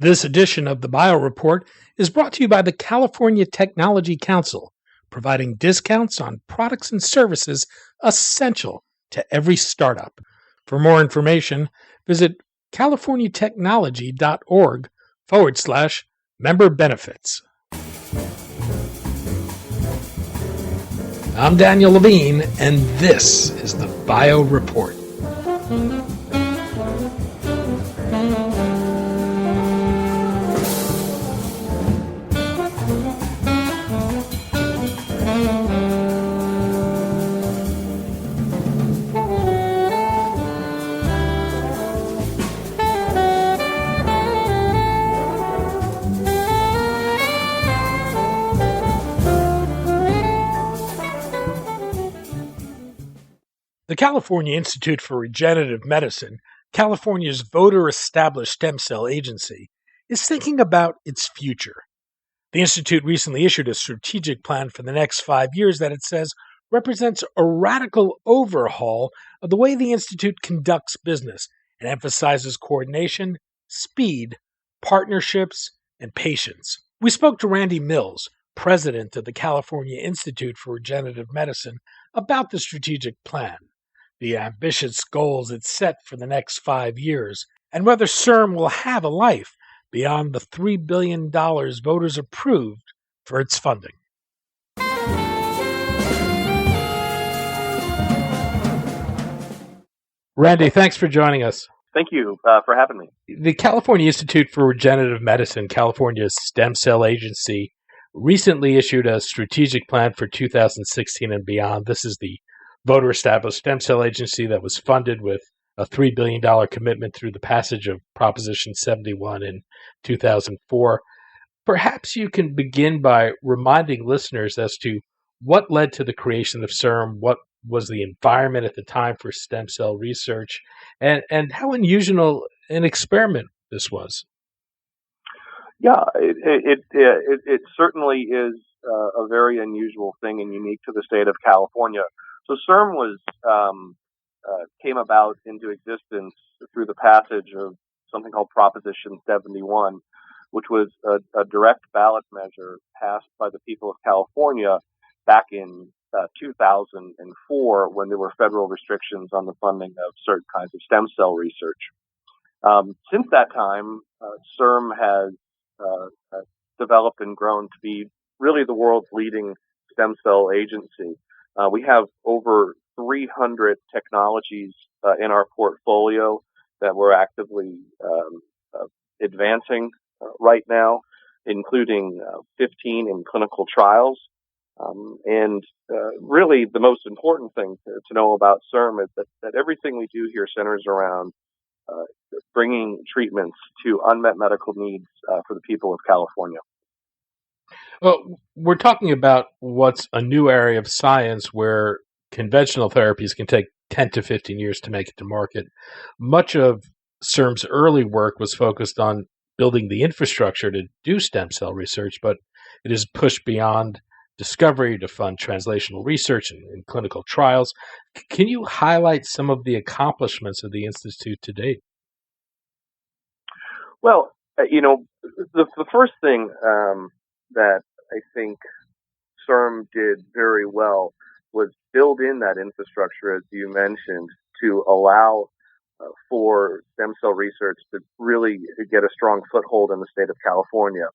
This edition of the Bio Report is brought to you by the California Technology Council, providing discounts on products and services essential to every startup. For more information, visit californiatechnology.org/member benefits. I'm Daniel Levine, and this is the Bio Report. The California Institute for Regenerative Medicine, California's voter-established stem cell agency, is thinking about its future. The Institute recently issued a strategic plan for the next 5 years that it says represents a radical overhaul of the way the Institute conducts business and emphasizes coordination, speed, partnerships, and patience. We spoke to Randy Mills, president of the California Institute for Regenerative Medicine, about the strategic plan, the ambitious goals it set for the next 5 years, and whether CIRM will have a life beyond the $3 billion voters approved for its funding. Randy, thanks for joining us. Thank you for having me. The California Institute for Regenerative Medicine, California's stem cell agency, recently issued a strategic plan for 2016 and beyond. This is the voter-established stem cell agency that was funded with a $3 billion commitment through the passage of Proposition 71 in 2004. Perhaps you can begin by reminding listeners as to what led to the creation of CIRM, what was the environment at the time for stem cell research, and how unusual an experiment this was. Yeah, it certainly is a very unusual thing and unique to the state of California. So CIRM came about into existence through the passage of something called Proposition 71, which was a direct ballot measure passed by the people of California back in 2004 when there were federal restrictions on the funding of certain kinds of stem cell research. Since that time, CIRM has developed and grown to be really the world's leading stem cell agency. We have over 300 technologies in our portfolio that we're actively advancing right now, including 15 in clinical trials. And really the most important thing to know about CIRM is that everything we do here centers around bringing treatments to unmet medical needs for the people of California. Well, we're talking about what's a new area of science where conventional therapies can take 10 to 15 years to make it to market. Much of CIRM's early work was focused on building the infrastructure to do stem cell research, but it is pushed beyond discovery to fund translational research and clinical trials. Can you highlight some of the accomplishments of the Institute to date? Well, the first thing that I think CIRM did very well was build in that infrastructure, as you mentioned, to allow for stem cell research to really get a strong foothold in the state of California.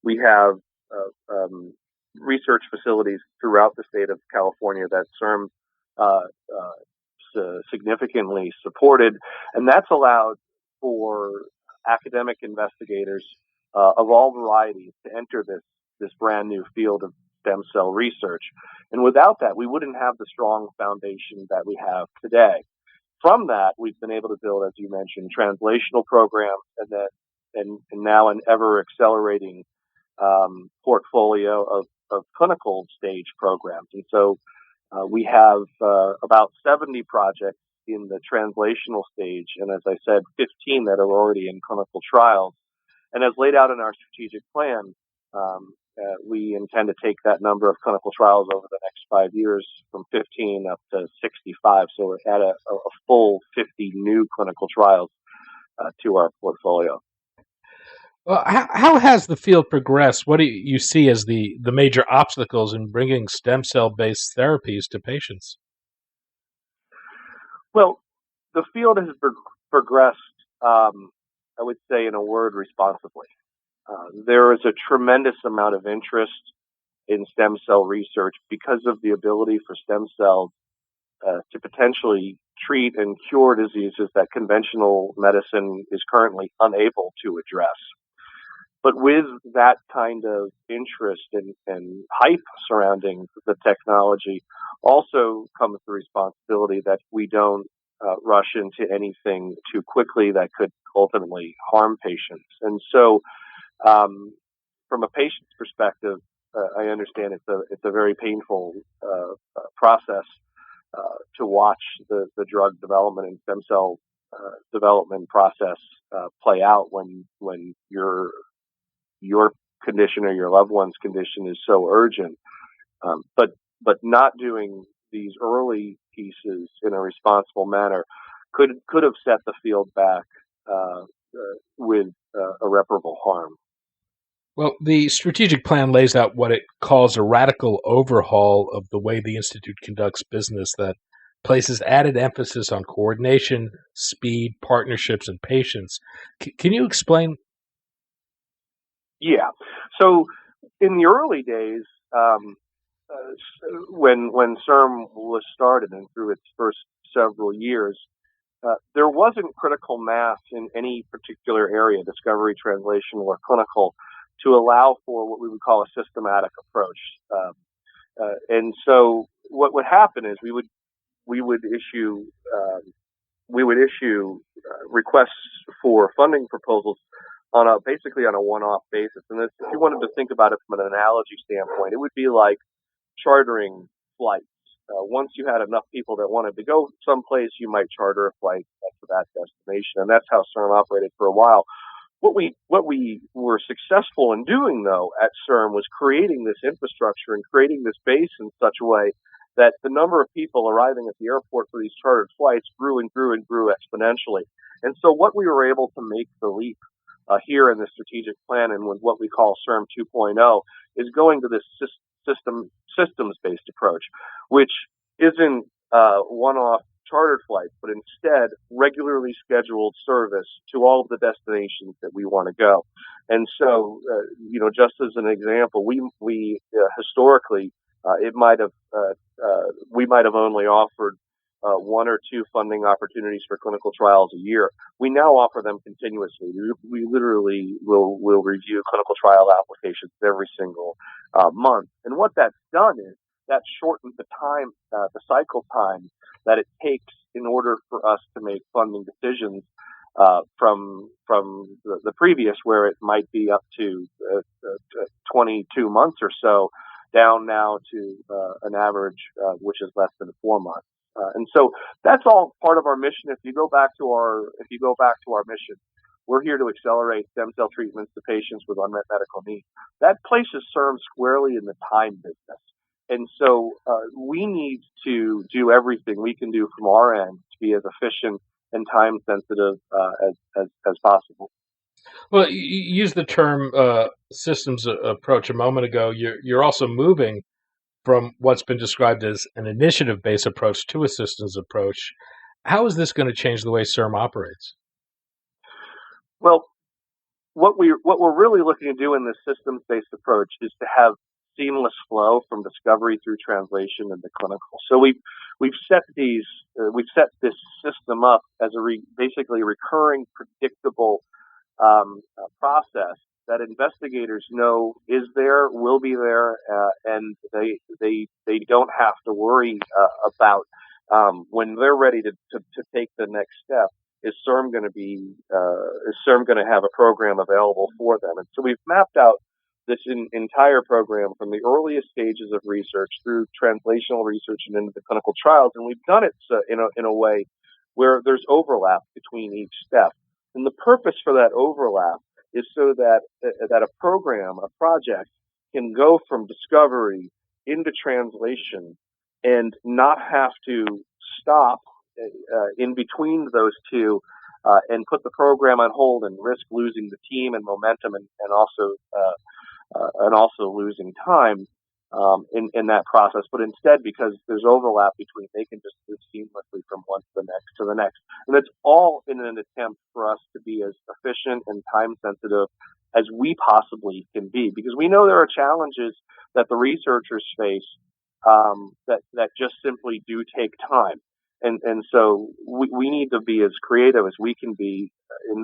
We have research facilities throughout the state of California that CIRM significantly supported, and that's allowed for academic investigators of all varieties to enter this brand new field of stem cell research. And without that, we wouldn't have the strong foundation that we have today. From that, we've been able to build, as you mentioned, translational programs and now an ever accelerating portfolio of clinical stage programs. And so we have about 70 projects in the translational stage, and as I said, 15 that are already in clinical trials. And as laid out in our strategic plan, we intend to take that number of clinical trials over the next 5 years from 15 up to 65. So we're at a full 50 new clinical trials to our portfolio. Well, how has the field progressed? What do you see as the major obstacles in bringing stem cell based therapies to patients? Well, the field has progressed, I would say, in a word, responsibly. There is a tremendous amount of interest in stem cell research because of the ability for stem cells to potentially treat and cure diseases that conventional medicine is currently unable to address. But with that kind of interest and hype surrounding the technology, also comes the responsibility that we don't rush into anything too quickly that could ultimately harm patients. And so, from a patient's perspective, I understand it's a very painful process to watch the drug development and stem cell development process play out when your condition or your loved one's condition is so urgent. But not doing these early pieces in a responsible manner could have set the field back with irreparable harm. Well, the strategic plan lays out what it calls a radical overhaul of the way the Institute conducts business that places added emphasis on coordination, speed, partnerships, and patience. Can you explain? Yeah. So in the early days, when CIRM was started and through its first several years, there wasn't critical mass in any particular area, discovery, translational, or clinical, to allow for what we would call a systematic approach. And so what would happen is we would issue requests for funding proposals on a basically on a one-off basis. And this, if you wanted to think about it from an analogy standpoint, it would be like chartering flights. Once you had enough people that wanted to go someplace, you might charter a flight to that destination, and that's how CIRM operated for a while. What we were successful in doing, though, at CIRM was creating this infrastructure and creating this base in such a way that the number of people arriving at the airport for these chartered flights grew and grew and grew exponentially. And so what we were able to make the leap here in the strategic plan and with what we call CIRM 2.0 is going to this systems-based approach, which isn't one-off chartered flights, but instead regularly scheduled service to all of the destinations that we want to go. And so, just as an example, we historically it might have we might have only offered one or two funding opportunities for clinical trials a year. We now offer them continuously. We literally will review clinical trial applications every single month. And what that's done is that shortened the time, the cycle time that it takes in order for us to make funding decisions from the previous, where it might be up to 22 months or so, down now to an average which is less than 4 months. And so that's all part of our mission. If you go back to our mission, we're here to accelerate stem cell treatments to patients with unmet medical needs. That places CIRM squarely in the time business. And so we need to do everything we can do from our end to be as efficient and time sensitive as possible. Well, you used the term systems approach a moment ago. You're also moving from what's been described as an initiative-based approach to a systems approach. How is this going to change the way CIRM operates? Well, what we're really looking to do in this systems-based approach is to have seamless flow from discovery through translation into clinical. So we've set this system up as basically a recurring, predictable process that investigators know is there, will be there, and they don't have to worry about when they're ready to take the next step. Is CIRM going to have a program available for them? And so we've mapped out this entire program from the earliest stages of research through translational research and into the clinical trials, and we've done it in a way where there's overlap between each step. And the purpose for that overlap is so that a program, a project, can go from discovery into translation and not have to stop in between those two and put the program on hold and risk losing the team and momentum and also losing time in that process. But instead, because there's overlap between, they can just move seamlessly from one to the next to the next. And it's all in an attempt for us to be as efficient and time sensitive as we possibly can be, because we know there are challenges that the researchers face that just simply do take time. And so we need to be as creative as we can be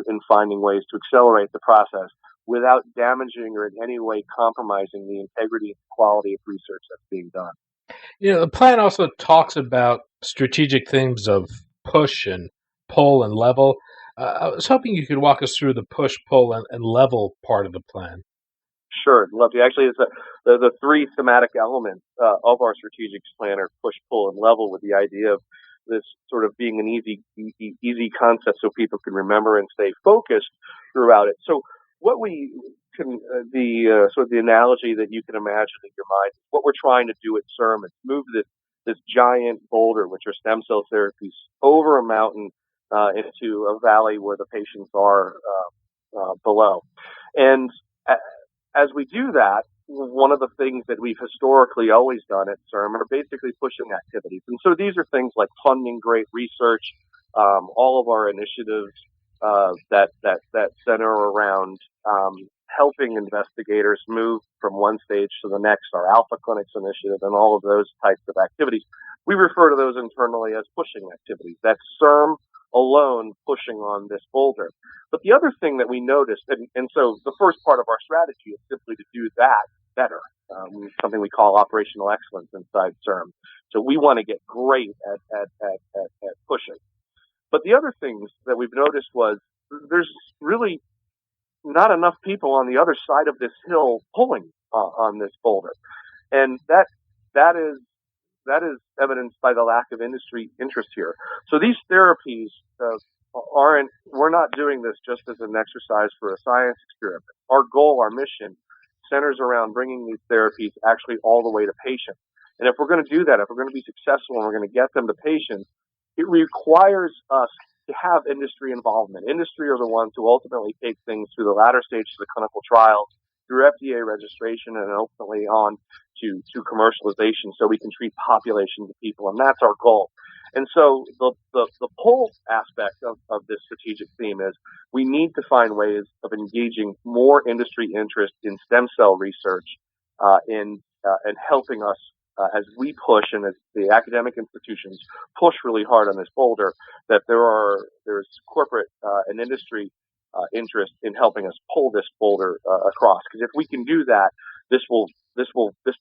in finding ways to accelerate the process without damaging or in any way compromising the integrity and quality of research that's being done. The plan also talks about strategic themes of push and pull and level. I was hoping you could walk us through the push, pull, and level part of the plan. Sure, love to. Actually, it's the three thematic elements of our strategic plan are push, pull, and level, with the idea of this sort of being an easy concept so people can remember and stay focused throughout it. So what we can, sort of the analogy that you can imagine in your mind, what we're trying to do at CIRM is move this giant boulder, which are stem cell therapies, over a mountain into a valley where the patients are below. And as we do that, one of the things that we've historically always done at CIRM are basically pushing activities. And so these are things like funding great research, all of our initiatives that center around helping investigators move from one stage to the next, our Alpha Clinics initiative, and all of those types of activities. We refer to those internally as pushing activities. That's CIRM alone pushing on this boulder. But the other thing that we noticed, and so the first part of our strategy is simply to do that better, something we call operational excellence inside CIRM. So we want to get great at pushing. But the other things that we've noticed was there's really not enough people on the other side of this hill pulling on this boulder, and that is evidenced by the lack of industry interest here. So these therapies we're not doing this just as an exercise for a science experiment. Our goal, our mission, centers around bringing these therapies actually all the way to patients. And if we're going to do that, if we're going to be successful and we're going to get them to patients, it requires us to have industry involvement. Industry are the ones who ultimately take things through the latter stages of the clinical trials, through FDA registration, and ultimately on to commercialization, so we can treat populations of people, and that's our goal. And so the pull aspect of this strategic theme is we need to find ways of engaging more industry interest in stem cell research, and helping us as we push and as the academic institutions push really hard on this boulder, that there's corporate and industry interest in helping us pull this boulder across. Because if we can do that, this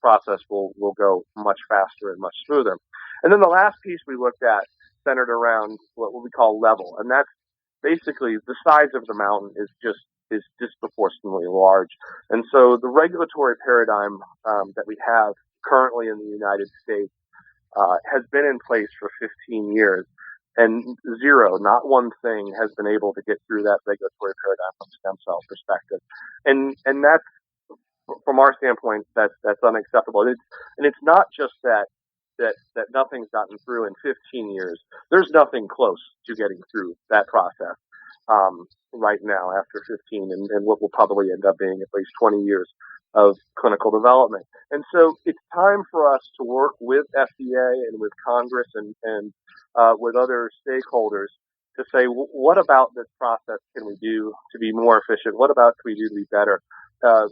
process will go much faster and much smoother. And then the last piece we looked at centered around what we call level, and that's basically the size of the mountain is disproportionately large. And so the regulatory paradigm that we have currently in the United States has been in place for 15 years, and not one thing has been able to get through that regulatory paradigm from a stem cell perspective. And that's, from our standpoint, that's unacceptable. And it's not just that nothing's gotten through in 15 years. There's nothing close to getting through that process right now after 15 and what will probably end up being at least 20 years of clinical development. And so it's time for us to work with FDA and with Congress and with other stakeholders to say, what about this process can we do to be more efficient? What about can we do to be better?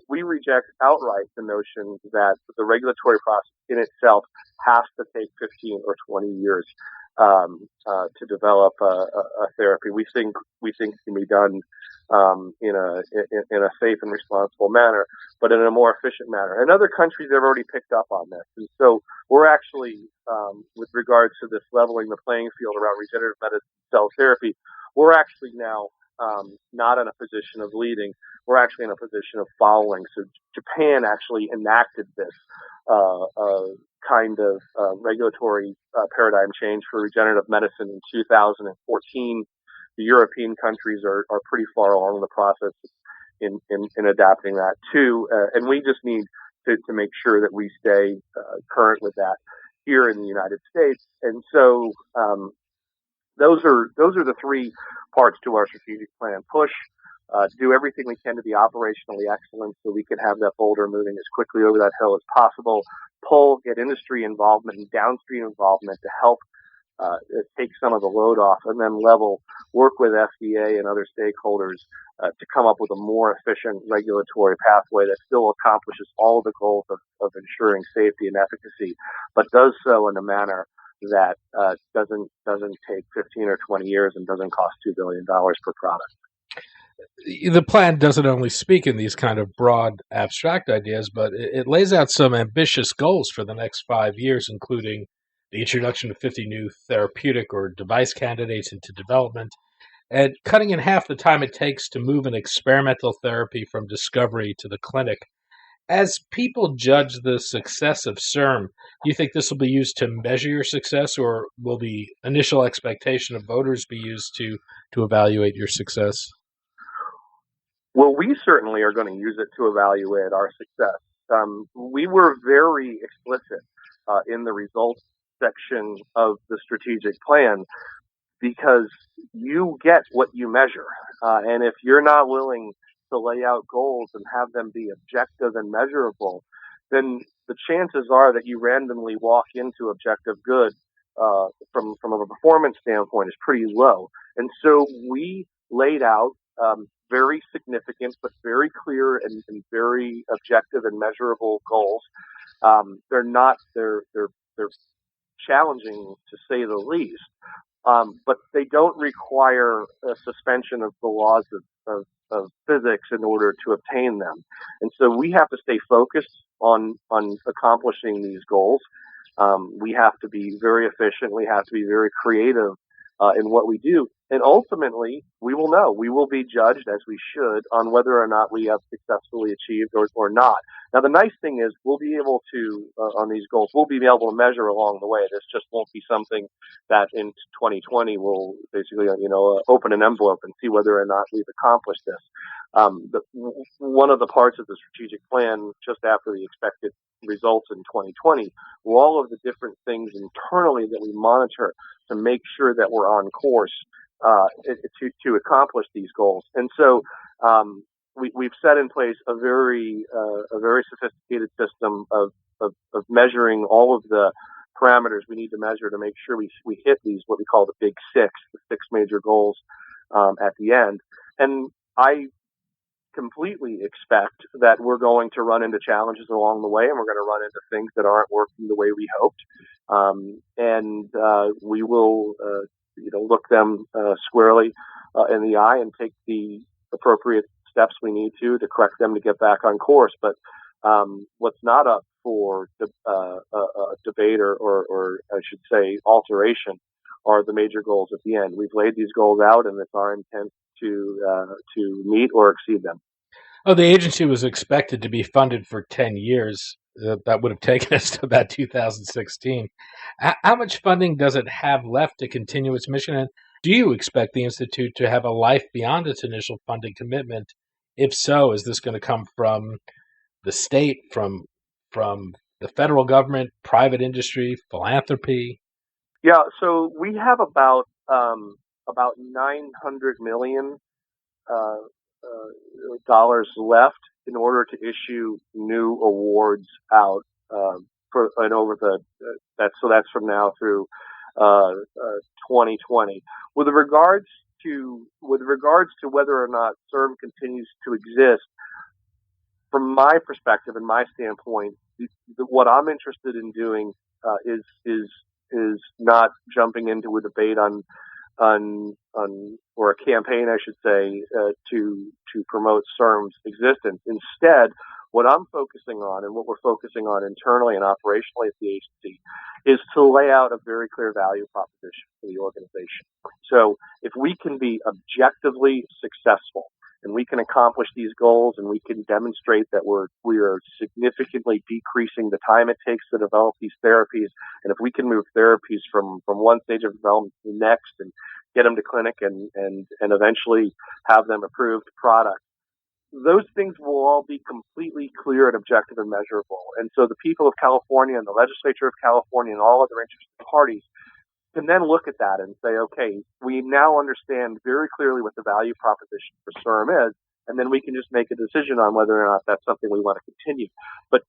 We reject outright the notion that the regulatory process in itself has to take 15 or 20 years to develop a therapy. We think it can be done in a safe and responsible manner, but in a more efficient manner. And other countries have already picked up on this. And so we're actually, with regards to this leveling the playing field around regenerative medicine cell therapy, we're actually now not in a position of leading. We're actually in a position of following. So Japan actually enacted this kind of regulatory paradigm change for regenerative medicine in 2014. The European countries are pretty far along the process in adapting that too, and we just need to make sure that we stay current with that here in the United States. And so those are the three parts to our strategic plan. Push, do everything we can to be operationally excellent so we can have that boulder moving as quickly over that hill as possible. Pull, get industry involvement and downstream involvement to help take some of the load off, and then level, work with FDA and other stakeholders to come up with a more efficient regulatory pathway that still accomplishes all of the goals of ensuring safety and efficacy, but does so in a manner that doesn't take 15 or 20 years and doesn't cost $2 billion per product. The plan doesn't only speak in these kind of broad, abstract ideas, but it lays out some ambitious goals for the next 5 years, including the introduction of 50 new therapeutic or device candidates into development, and cutting in half the time it takes to move an experimental therapy from discovery to the clinic. As people judge the success of CIRM, do you think this will be used to measure your success, or will the initial expectation of voters be used to evaluate your success? Well, we certainly are going to use it to evaluate our success. We were very explicit in the results section of the strategic plan because you get what you measure. And if you're not willing to lay out goals and have them be objective and measurable, then the chances are that you randomly walk into objective good from a performance standpoint is pretty low. And so we laid out very significant but very clear and very objective and measurable goals. They're challenging to say the least, but they don't require a suspension of the laws of physics in order to obtain them. And so we have to stay focused on accomplishing these goals. We have to be very efficient. We have to be very creative in what we do. And ultimately, we will know. We will be judged, as we should, on whether or not we have successfully achieved or not. Now, the nice thing is we'll be able to, on these goals, we'll be able to measure along the way. This just won't be something that in 2020 we'll basically, open an envelope and see whether or not we've accomplished this. One of the parts of the strategic plan, just after the expected results in 2020, were all of the different things internally that we monitor to make sure that we're on course to accomplish these goals. And so we've set in place a very sophisticated system of measuring all of the parameters we need to measure to make sure we hit these, what we call the big six, the six major goals at the end. And I completely expect that we're going to run into challenges along the way, and we're going to run into things that aren't working the way we hoped. And we will look them squarely in the eye and take the appropriate steps we need to correct them to get back on course. But what's not up for debate or I should say alteration are the major goals at the end. We've laid these goals out, and it's our intent to meet or exceed them. Oh, the agency was expected to be funded for 10 years. That would have taken us to about 2016. How much funding does it have left to continue its mission? And do you expect the Institute to have a life beyond its initial funding commitment? If so, is this going to come from the state, from the federal government, private industry, philanthropy? Yeah, so we have about $900 million dollars left in order to issue new awards out that's from now through 2020. With regards to whether or not CIRM continues to exist, from my perspective and my standpoint, what I'm interested in doing is not jumping into a debate on or a campaign, I should say, to promote CIRM's existence. Instead, what I'm focusing on and what we're focusing on internally and operationally at the agency is to lay out a very clear value proposition for the organization. So if we can be objectively successful and we can accomplish these goals and we can demonstrate that we are significantly decreasing the time it takes to develop these therapies, and if we can move therapies from one stage of development to the next and get them to clinic and eventually have them approved product, those things will all be completely clear and objective and measurable. And so the people of California and the legislature of California and all other interested parties, can then look at that and say, okay, we now understand very clearly what the value proposition for CIRM is, and then we can just make a decision on whether or not that's something we want to continue. But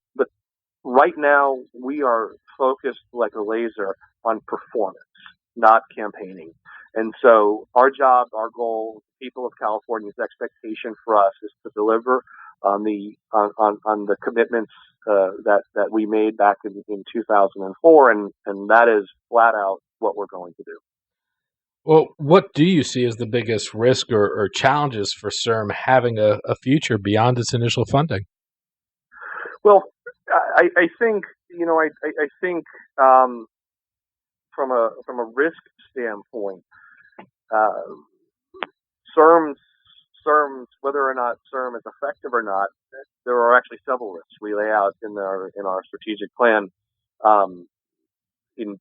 right now, we are focused like a laser on performance, not campaigning. And so our job, our goal, people of California's expectation for us is to deliver on the commitments that we made back in 2004, and that is flat out what we're going to do. Well, what do you see as the biggest risk or challenges for CIRM having a future beyond its initial funding? Well, I think from a risk standpoint, CIRM's whether or not CIRM is effective or not, there are actually several risks we lay out in our strategic plan, in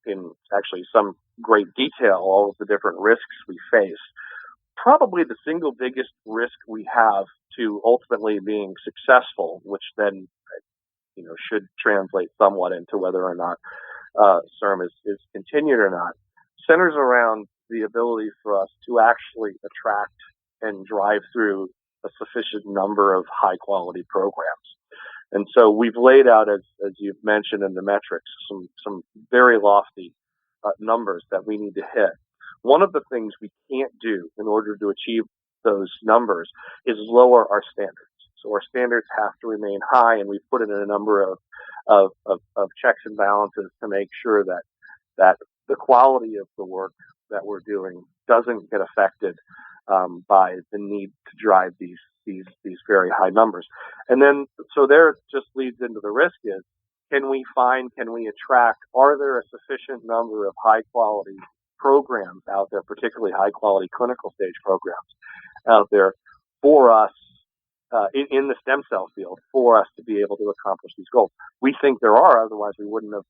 actually some great detail, all of the different risks we face. Probably the single biggest risk we have to ultimately being successful, which then should translate somewhat into whether or not CIRM is continued or not, centers around the ability for us to actually attract and drive through a sufficient number of high quality programs. And so we've laid out, as you've mentioned in the metrics, some very lofty numbers that we need to hit. One of the things we can't do in order to achieve those numbers is lower our standards. So our standards have to remain high, and we've put in a number of checks and balances to make sure that the quality of the work that we're doing doesn't get affected by the need to drive these very high numbers. And then, so there just leads into the risk is, can we attract, are there a sufficient number of high quality programs out there, particularly high quality clinical stage programs out there for us in the stem cell field for us to be able to accomplish these goals? We think there are, otherwise we wouldn't have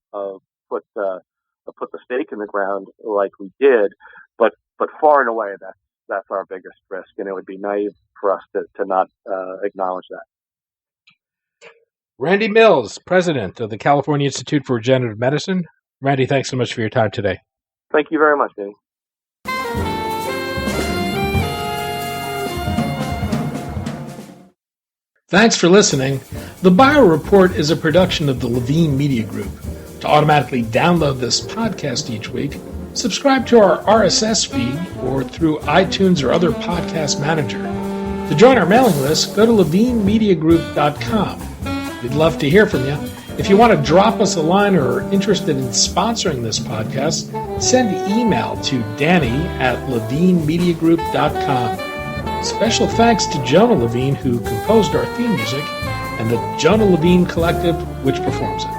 put the stake in the ground like we did, but far and away that's our biggest risk, and it would be naive for us to not acknowledge that. Randy Mills, President of the California Institute for Regenerative Medicine. Randy, thanks so much for your time today. Thank you very much, Danny. Thanks for listening. The Bio Report is a production of the Levine Media Group. To automatically download this podcast each week, subscribe to our RSS feed or through iTunes or other podcast manager. To join our mailing list, go to levinemediagroup.com. We'd love to hear from you. If you want to drop us a line or are interested in sponsoring this podcast, send an email to danny@levinemediagroup.com. Special thanks to Jonah Levine, who composed our theme music, and the Jonah Levine Collective, which performs it.